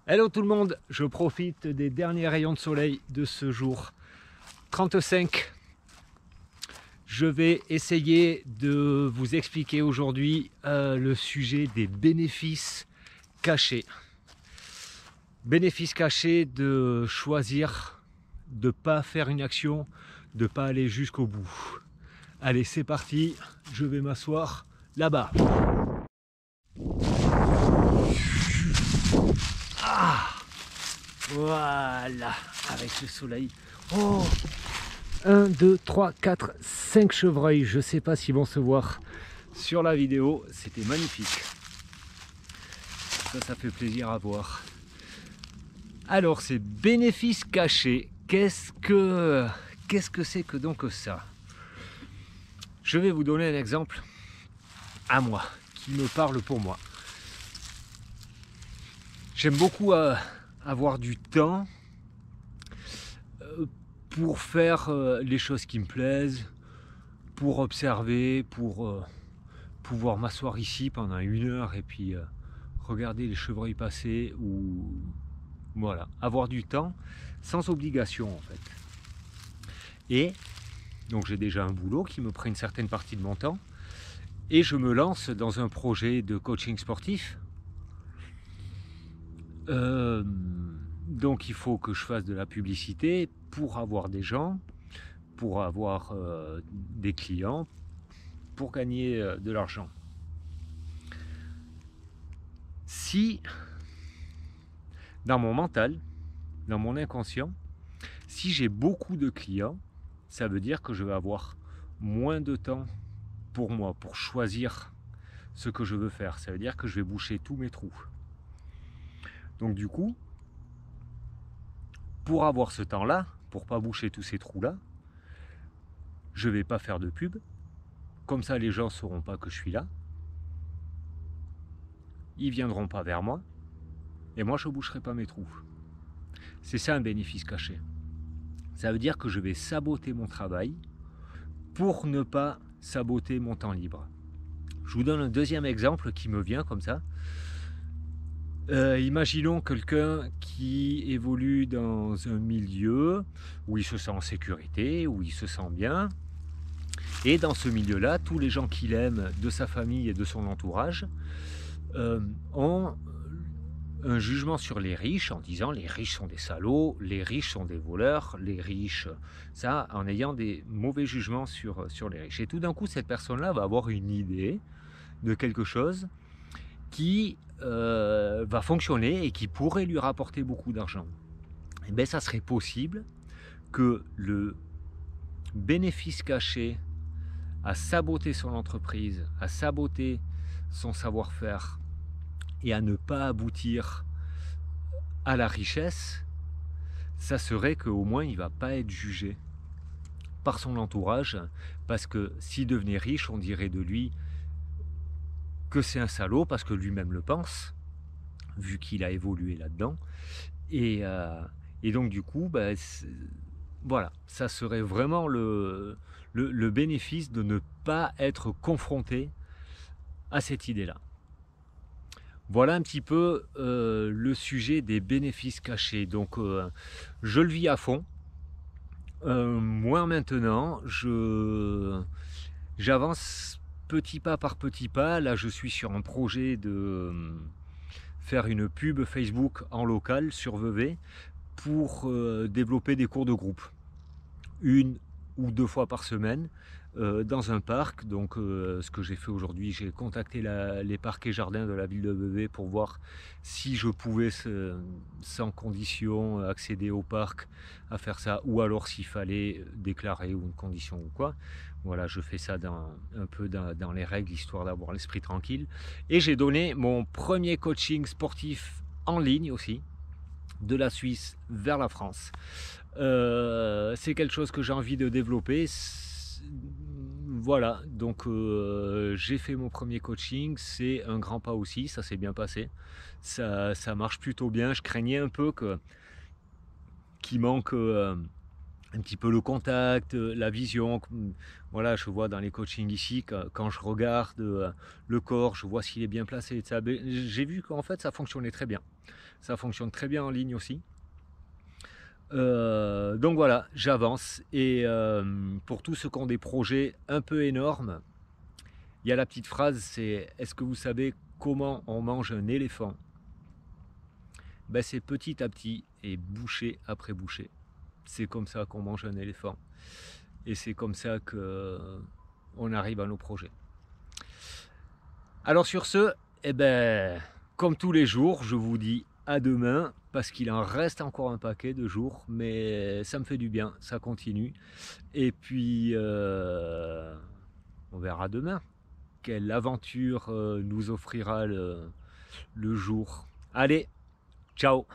Hello tout le monde, je profite des derniers rayons de soleil de ce jour 35. Je vais essayer de vous expliquer aujourd'hui le sujet des bénéfices cachés. Bénéfices cachés de choisir de ne pas faire une action, de ne pas aller jusqu'au bout. Allez, c'est parti, je vais m'asseoir là-bas. Ah, voilà, avec le soleil. Oh, 1, 2, 3, 4, 5 chevreuils. Je ne sais pas s'ils vont se voir sur la vidéo. C'était magnifique. Ça fait plaisir à voir. Alors, ces bénéfices cachés, qu'est-ce que c'est que donc ça? Je vais vous donner un exemple à moi, qui me parle pour moi. J'aime beaucoup avoir du temps pour faire les choses qui me plaisent, pour observer, pour pouvoir m'asseoir ici pendant 1 heure et puis regarder les chevreuils passer, ou voilà, avoir du temps sans obligation en fait. Et donc j'ai déjà un boulot qui me prend une certaine partie de mon temps et je me lance dans un projet de coaching sportif. Donc il faut que je fasse de la publicité pour avoir des gens, pour avoir des clients, pour gagner de l'argent. Si dans mon mental, dans mon inconscient, si j'ai beaucoup de clients, ça veut dire que je vais avoir moins de temps pour moi, pour choisir ce que je veux faire. Ça veut dire que je vais boucher tous mes trous. Donc du coup, pour avoir ce temps-là, pour pas boucher tous ces trous-là, je vais pas faire de pub. Comme ça, les gens ne sauront pas que je suis là. Ils viendront pas vers moi. Et moi, je ne boucherai pas mes trous. C'est ça un bénéfice caché. Ça veut dire que je vais saboter mon travail pour ne pas saboter mon temps libre. Je vous donne un deuxième exemple qui me vient comme ça. Imaginons quelqu'un qui évolue dans un milieu où il se sent en sécurité, où il se sent bien. Et dans ce milieu-là, tous les gens qu'il aime, de sa famille et de son entourage, ont un jugement sur les riches en disant les riches sont des salauds, les riches sont des voleurs, les riches, ça, en ayant des mauvais jugements sur les riches. Et tout d'un coup, cette personne-là va avoir une idée de quelque chose qui va fonctionner et qui pourrait lui rapporter beaucoup d'argent. Et bien, ça serait possible que le bénéfice caché à saboter son entreprise, à saboter son savoir-faire et à ne pas aboutir à la richesse, ça serait qu'au moins il ne va pas être jugé par son entourage, parce que s'il devenait riche, on dirait de lui que c'est un salaud, parce que lui-même le pense, vu qu'il a évolué là-dedans. Et donc du coup, voilà, ça serait vraiment le bénéfice de ne pas être confronté à cette idée-là. Voilà un petit peu le sujet des bénéfices cachés. Donc je le vis à fond. Moi maintenant, j'avance petit pas par petit pas. Là, je suis sur un projet de faire une pub Facebook en local sur Vevey pour développer des cours de groupe. 1 ou 2 fois par semaine dans un parc. Donc ce que j'ai fait aujourd'hui, j'ai contacté les parcs et jardins de la ville de Vevey pour voir si je pouvais sans condition accéder au parc à faire ça, ou alors s'il fallait déclarer une condition ou quoi. Voilà, je fais ça un peu dans les règles, histoire d'avoir l'esprit tranquille. Et j'ai donné mon premier coaching sportif en ligne aussi, de la Suisse vers la France. C'est quelque chose que j'ai envie de développer. Voilà, donc j'ai fait mon premier coaching, c'est un grand pas aussi, ça s'est bien passé, ça marche plutôt bien. Je craignais un peu qu'il manque un petit peu le contact, la vision. Voilà, je vois dans les coachings ici, quand je regarde le corps, je vois s'il est bien placé. J'ai vu qu'en fait, ça fonctionnait très bien. Ça fonctionne très bien en ligne aussi. Donc voilà, j'avance. Et pour tous ceux qui ont des projets un peu énormes, il y a la petite phrase, c'est « Est-ce que vous savez comment on mange un éléphant ?» Ben, c'est petit à petit et bouchée après bouchée. C'est comme ça qu'on mange un éléphant. Et c'est comme ça qu'on arrive à nos projets. Alors sur ce, eh ben, comme tous les jours, je vous dis à demain, parce qu'il en reste encore un paquet de jours, mais ça me fait du bien, ça continue. Et puis, on verra demain quelle aventure nous offrira le jour. Allez, ciao!